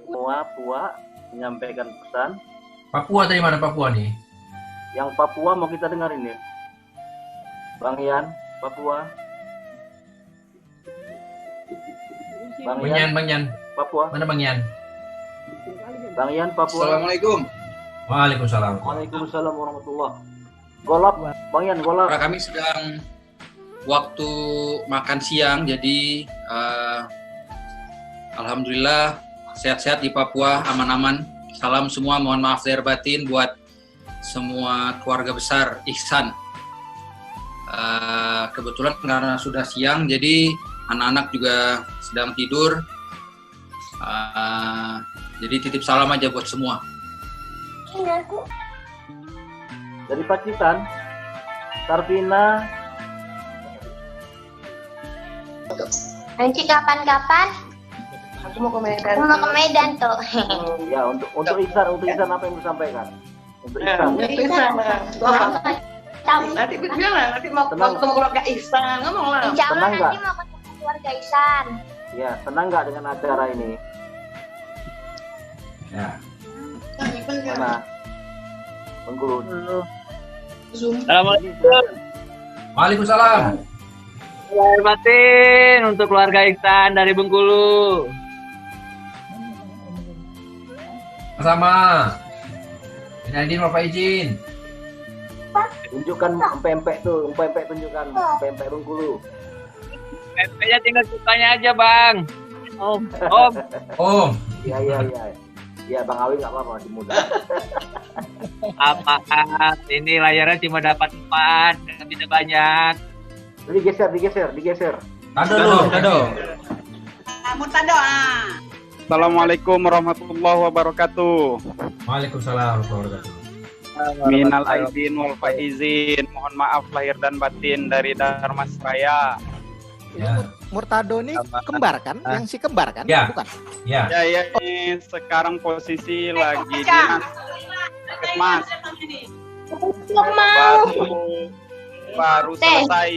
Papua menyampaikan pesan. Papua dari mana Papua nih? Yang Papua mau kita dengerin ya. Bang Ian, Papua. Bang Ian. Papua. Mana Bang Ian? Bang Ian, Papua. Assalamualaikum. Waalaikumsalam. Waalaikumsalam warahmatullahi. Golap, Bang Ian, golap. Kami sedang waktu makan siang, jadi alhamdulillah sehat-sehat di Papua, aman-aman. Salam semua, mohon maaf lahir batin buat semua keluarga besar Ihsan. Kebetulan karena sudah siang, jadi anak-anak juga sedang tidur. Jadi titip salam aja buat semua. Dari Pacitan, Sarvina. Nanti kapan-kapan Aku mau ke Medan. mau ke Medan tuh. Ya, untuk Ihsan apa yang disampaikan? Untuk Ihsan. Nanti bilang nanti mau ketemu keluarga Ihsan, ngomong lah. Insya Allah Tenang nanti nggak? mau ketemu keluarga Ihsan. Ya, senang nggak dengan acara ini? Ya. Mana? Bengkulu. Assalamualaikum. Waalaikumsalam. Lahir batin untuk keluarga Ihsan dari Bengkulu. Sama. Ini Bapak izin. Tunjukkan empek-empek tuh, empek-empek tunjukkan, empek-empek Bengkulu. MP-nya tinggal sukanya aja, Bang. Om. Iya. Ya, Bang Awi nggak apa-apa, masih muda. Apaan? Ini layarnya cuma dapat 4, nggak bisa banyak. Jadi digeser. Tado. Murtado. Assalamualaikum warahmatullahi wabarakatuh. Waalaikumsalam warahmatullahi wabarakatuh. Minal aidin wal faizin. Mohon maaf lahir dan batin dari Darmas Raya. Ya. Murtado ini kembar kan? Yang si kembar kan? Ya. Bukan? Ya, ini sekarang posisi lagi di Puskesmas. Baru selesai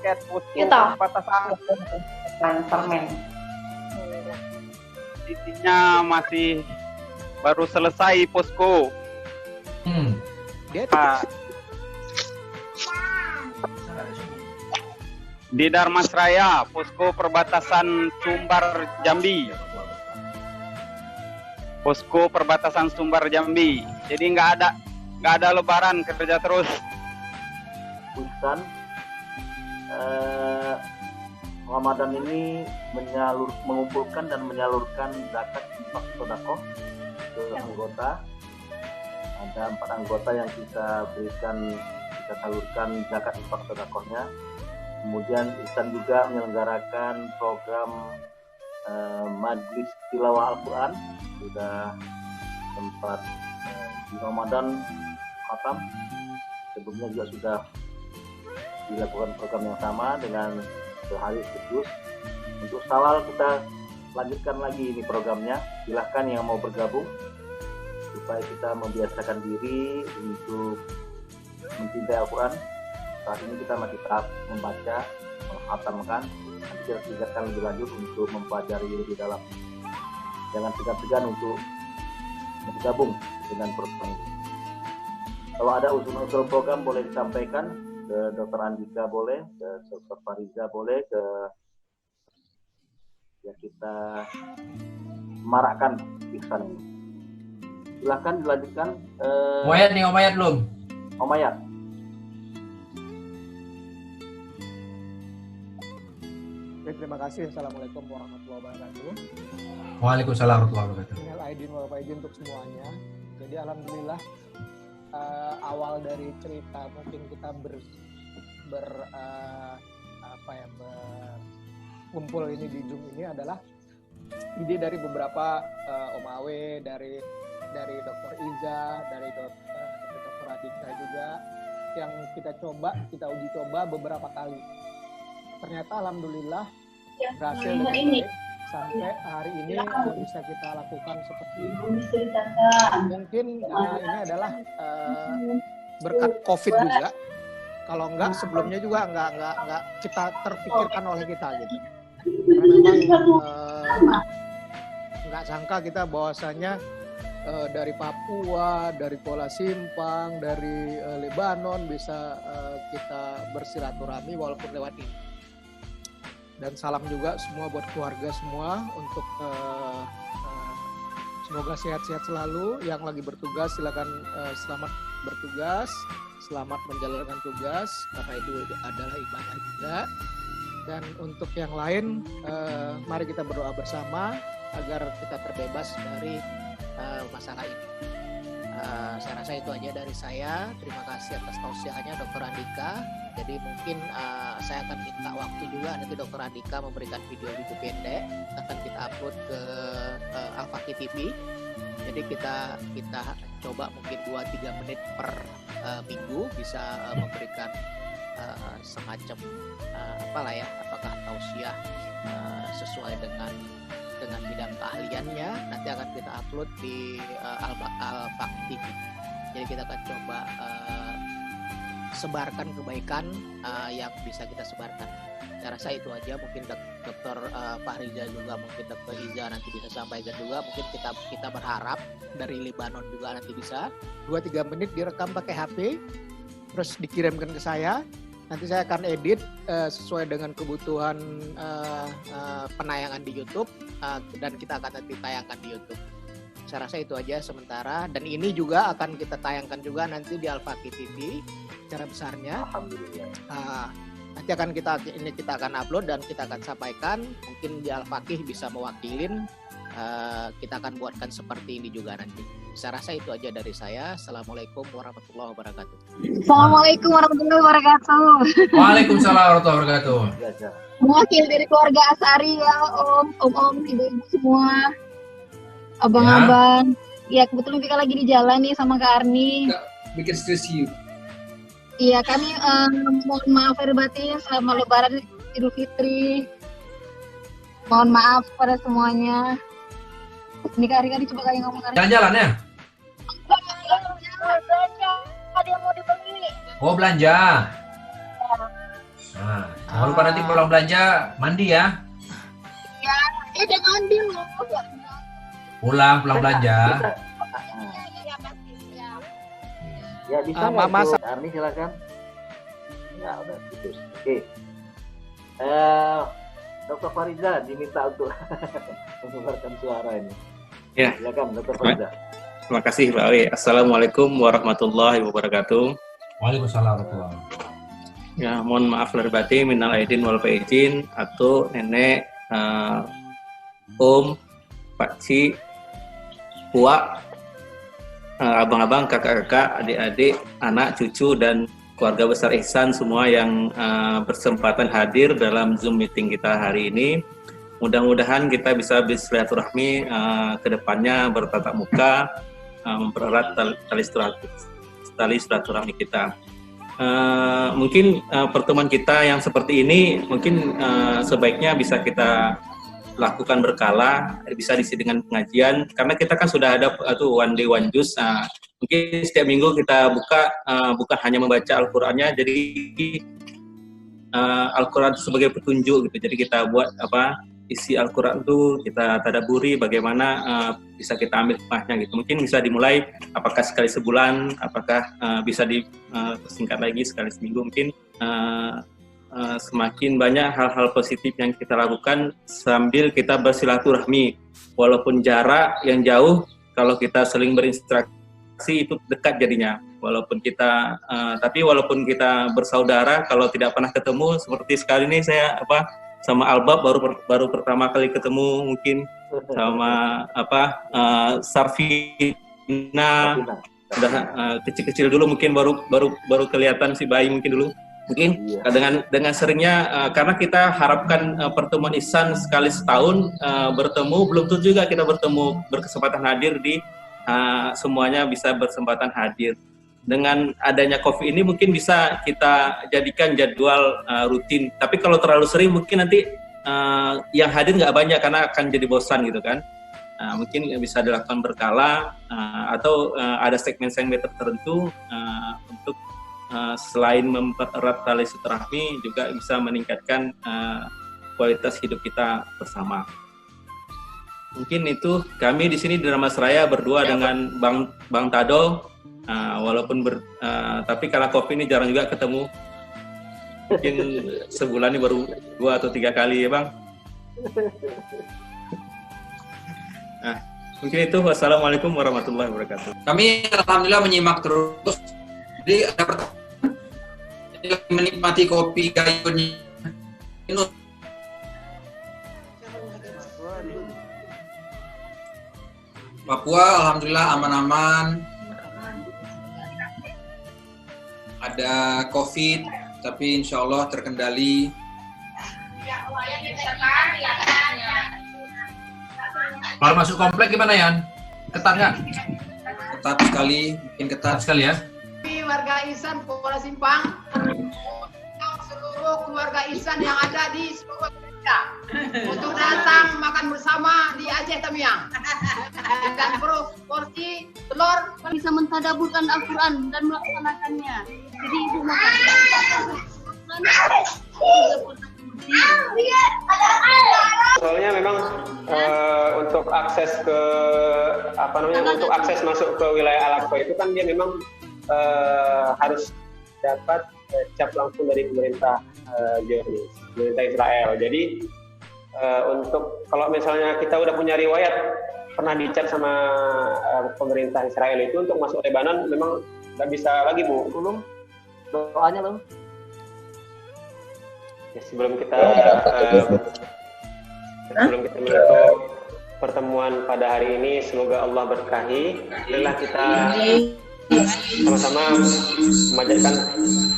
cat posko perbatasan permen. Intinya masih baru selesai posko. Di Darmas Raya, posko perbatasan Sumbar Jambi. Posko perbatasan Sumbar Jambi. Jadi nggak ada lebaran, kerja terus. Ihsan, Ramadan ini mengumpulkan dan menyalurkan zakat infak sedekah ke anggota. Ada 4 anggota yang kita salurkan zakat infak sedekahnya. Kemudian Ihsan juga menyelenggarakan program Majlis Tilawah Al-Quran. Sudah sempat di Ramadan khatam. Sebelumnya juga sudah dilakukan program yang sama dengan sehari khusus. Untuk Sawal kita lanjutkan lagi ini programnya. Silahkan yang mau bergabung supaya kita membiasakan diri untuk mencintai Al-Quran. Saat ini kita masih tahap membaca, menghatamkan, nanti kita tingkatkan lebih lanjut untuk mempelajari lebih dalam. Jangan segan-segan untuk bergabung dengan program ini. Kalau ada usul-usul program boleh disampaikan ke Dr. Andika, boleh ke Dr. Fariza, boleh ke ya kita marakkan Ihsan ini. Silahkan dilanjutkan. Omayat nih, Omayat belum? Omayat. Baik, terima kasih. Assalamualaikum warahmatullahi wabarakatuh. Waalaikumsalam warahmatullahi wabarakatuh. Minal aidin wal faizin untuk semuanya. Jadi alhamdulillah awal dari cerita mungkin kita berkumpul ini di Zoom ini adalah ide dari beberapa Om Awe, dari Dr. Iza, dari Dr. Adika juga, yang kita uji coba beberapa kali. Ternyata alhamdulillah berhasil dengan baik. Sampai hari ini bisa kita lakukan seperti ini. Mungkin ini adalah berkat COVID juga. Kalau enggak sebelumnya juga enggak kita terpikirkan oleh kita gitu. Karena memang enggak sangka kita bahwasanya dari Papua, dari Kuala Simpang, dari Lebanon bisa kita bersilaturahmi walaupun lewat ini. Dan salam juga semua buat keluarga semua untuk semoga sehat-sehat selalu. Yang lagi bertugas silakan selamat bertugas, selamat menjalankan tugas karena itu adalah ibadah juga. Dan untuk yang lain, mari kita berdoa bersama agar kita terbebas dari masalah ini. Saya rasa itu aja dari saya. Terima kasih atas tausiahnya Dr. Andika. Jadi mungkin saya akan minta waktu juga nanti Dr. Andika memberikan video-video pendek akan kita upload ke Al-Faqih TV. Jadi kita coba mungkin 2-3 menit per minggu bisa memberikan semacam apakah tausiah sesuai dengan bidang keahliannya. Nanti akan kita upload di Al-Faqih TV. Jadi kita akan coba sebarkan kebaikan yang bisa kita sebarkan. Saya rasa itu aja. Mungkin Dr. Fahriza juga, mungkin Dr. Iza nanti bisa sampaikan juga. Mungkin kita berharap dari Lebanon juga nanti bisa 2-3 menit direkam pakai HP, terus dikirimkan ke saya. Nanti saya akan edit sesuai dengan kebutuhan penayangan di YouTube, dan kita akan nanti tayangkan di YouTube. Saya rasa itu aja sementara. Dan ini juga akan kita tayangkan juga nanti di Al-Faqih TV secara besarnya. Alhamdulillah. Nanti kita akan upload dan kita akan sampaikan. Mungkin di Al-Faqih bisa mewakilin. Kita akan buatkan seperti ini juga nanti. Saya rasa itu aja dari saya. Assalamualaikum warahmatullahi wabarakatuh. Assalamualaikum warahmatullahi wabarakatuh. Waalaikumsalam warahmatullahi wabarakatuh. Mewakili dari keluarga Asari ya, om, ibu-ibu semua, abang-abang. Ya kebetulan kita lagi di jalan nih sama Kak Arni. Bikin skripsi. Iya, kami mohon maaf lahir batin selama Lebaran Idul Fitri. Mohon maaf pada semuanya. Ini Kak Arni coba kali ngomong. Jalan-jalan ya? Belanja, ada yang mau dibeli. Oh, belanja. Nah, jangan lupa nanti pulang belanja mandi ya. Ya, udah mandi loh. Pulang belanja. Ya bisa nggak itu? Arni silakan. Ya udah putus. Oke. Dr. Fahriza diminta untuk mengeluarkan suara ini. Ya. Silakan Dr. Fahriza. Terima kasih Pak Awi. Assalamualaikum warahmatullahi wabarakatuh. Waalaikumsalam warahmatullahi wabarakatuh. Ya, mohon maaf lahir batin, minal aidin wal faizin, atau nenek, om, pakcik, uak, abang-abang, kakak-kakak, adik-adik, anak, cucu, dan keluarga besar Ihsan semua yang berkesempatan hadir dalam Zoom meeting kita hari ini. Mudah-mudahan kita bisa bersilaturahmi ke depannya, bertatap muka, mempererat tali silaturahmi kita. Mungkin pertemuan kita yang seperti ini mungkin sebaiknya bisa kita lakukan berkala, bisa diisi dengan pengajian, karena kita kan sudah ada one day one juice. Mungkin setiap minggu kita buka, bukan hanya membaca Al-Qur'annya, jadi Al-Qur'an sebagai petunjuk gitu. Jadi kita buat isi Al-Qur'an itu kita tadaburi bagaimana bisa kita ambil hikmahnya gitu. Mungkin bisa dimulai apakah sekali sebulan, apakah bisa disingkat lagi sekali seminggu. Mungkin semakin banyak hal-hal positif yang kita lakukan sambil kita bersilaturahmi, walaupun jarak yang jauh, kalau kita saling berinteraksi itu dekat jadinya. Walaupun kita walaupun kita bersaudara, kalau tidak pernah ketemu, seperti sekali ini saya sama Albab baru pertama kali ketemu, mungkin sama Sarfina udah kecil-kecil dulu, mungkin baru kelihatan si bayi mungkin dulu. Mungkin dengan seringnya, karena kita harapkan pertemuan Ihsan sekali setahun bertemu, belum tentu juga kita berkesempatan hadir di semuanya bisa berkesempatan hadir. Dengan adanya COVID ini mungkin bisa kita jadikan jadwal rutin. Tapi kalau terlalu sering mungkin nanti yang hadir nggak banyak karena akan jadi bosan gitu kan. Mungkin bisa dilakukan berkala atau ada segmen-segmen tertentu untuk selain mempererat tali silaturahmi juga bisa meningkatkan kualitas hidup kita bersama. Mungkin itu kami di sini di Ramasraya berdua dengan Bang Tado. Walaupun tapi karena COVID ini jarang juga ketemu. Mungkin sebulan ini baru 2 atau 3 kali ya Bang. Mungkin itu. Wassalamualaikum warahmatullahi wabarakatuh. Kami alhamdulillah menyimak terus Jadi ada pertanyaan, menikmati kopi gayunnya. Papua alhamdulillah aman-aman. Ada COVID, tapi insya Allah terkendali. Kalau masuk komplek gimana, Yan? Ketat nggak? Ketat sekali, mungkin ketat sekali ya. Warga Ihsan Kuala Simpang, seluruh keluarga Ihsan yang ada di seluruh Indonesia untuk datang makan bersama di Aceh Tamiang dan porsi telur bisa mentadaburkan Al-Quran dan melaksanakannya. Jadi ibu makan. Soalnya memang untuk akses ke untuk akses masuk ke wilayah Al-Aqsa itu kan dia memang harus dapat cap langsung dari pemerintah Zionis, pemerintah Israel. Jadi untuk kalau misalnya kita udah punya riwayat pernah dicap sama pemerintah Israel itu untuk masuk Lebanon memang nggak bisa lagi, Bu. Belum doanya loh. Ya, sebelum kita menutup pertemuan pada hari ini, semoga Allah berkahi. Marilah kita sama-sama memanjatkan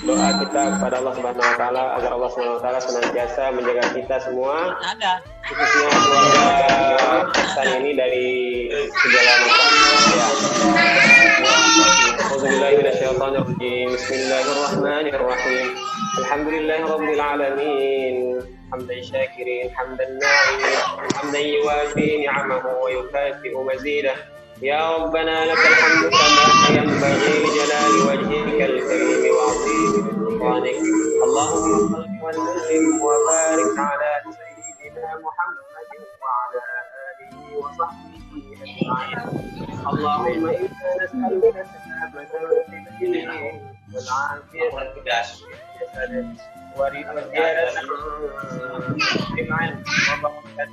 doa kita kepada Allah Subhanahu wa taala agar Allah Subhanahu wa taala senantiasa menjaga kita semua, khususnya keluarga Ihsan ini dari segala macam bahaya. Bismillahirrahmanirrahim. Alhamdulillahirabbil alamin. Hamdan syakirin, hamdan na'imin, hamdan yuwafi ni'amahu wa yukafi'u mazidah. يا ربنا لك الحمد كما ينبغي لجلال وجهك الكريم وعظيم سلطانك. اللهم صل وسلم وبارك على سيدنا محمد وعلى اله وصحبه اجمعين. اللهم انا نسالك السلامه في الدين والعافيه في الجسد ورزقا بالعلم وبركه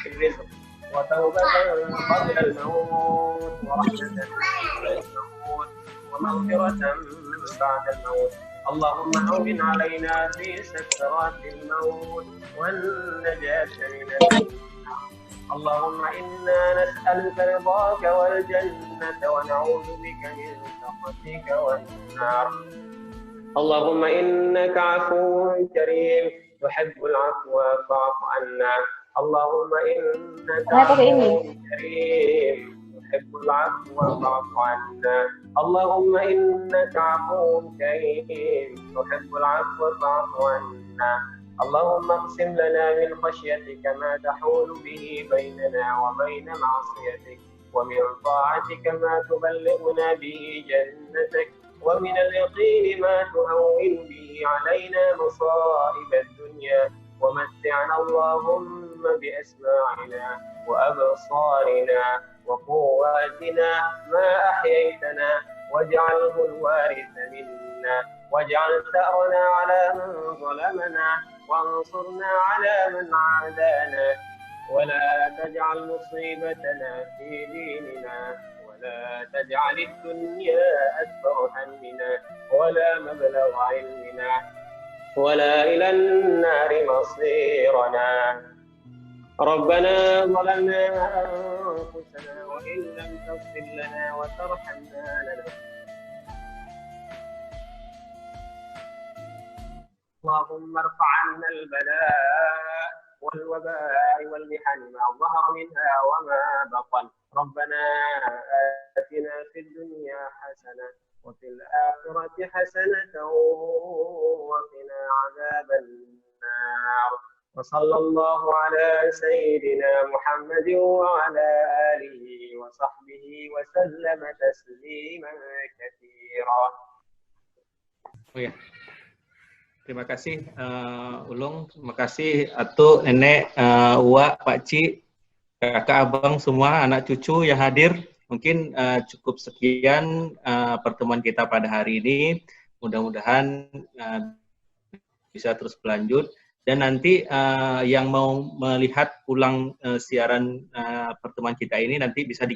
في الرزق وتوبة قبل الموت ورحمة بعد الموت ومغفرة بعد الموت. اللهم هون علينا في سكرات الموت والنجاة من النار. اللهم إنا نسألك رضاك والجنة ونعوذ بك من سخطك والنار. اللهم إنك عفو كريم تحب العفو فاعف عنا. اللهم إنك عفو كريم تحب العفو فاعف عنا. اللهم إنك عفو كريم تحب العفو فاعف عنا. اللهم اقسم لنا من خشيتك ما تحول به بيننا وبين معصيتك، ومن طاعتك ما تبلغنا به جنتك، ومن اليقين ما تهون به علينا مصائب الدنيا، ومتعنا اللهم بأسماعنا وأبصارنا وقواتنا ما أحييتنا، واجعله الوارث منا، واجعل ثأرنا على من ظلمنا، وانصرنا على من عادانا، ولا تجعل مصيبتنا في ديننا، ولا تجعل الدنيا أكبر همنا ولا مبلغ علمنا ولا إلى النار مصيرنا. ربنا ظلمنا أنفسنا وإن لم تغفر لنا وترحمنا اللهم ارفع عنا البلاء والوباء والمحن ما ظهر منها وما بطن. ربنا آتنا في الدنيا حسنة وفي الآخرة حسنة وقنا عذاب النار. وصلى الله على سيدنا محمد وعلى آله وصحبه وسلم تسليما كثيرا. Terima kasih Ulung, terima kasih Atu, Nenek, Uwa, Pak Ci, kakak abang semua, anak cucu yang hadir. Mungkin cukup sekian pertemuan kita pada hari ini. Mudah-mudahan bisa terus berlanjut. Dan nanti yang mau melihat ulang siaran pertemuan kita ini nanti bisa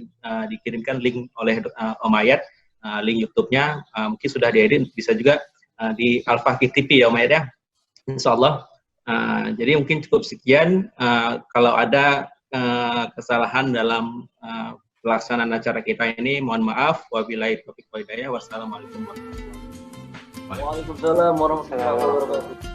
dikirimkan link oleh Om Ayat link YouTube-nya mungkin sudah diedit, bisa juga di Al-Faqih TV ya Om ya, insya Allah. Jadi mungkin cukup sekian. Kalau ada kesalahan dalam pelaksanaan acara kita ini, mohon maaf. Wabillahi taufiq wal hidayah. Wassalamualaikum warahmatullahi wabarakatuh. Waalaikumsalam warahmatullahi wabarakatuh.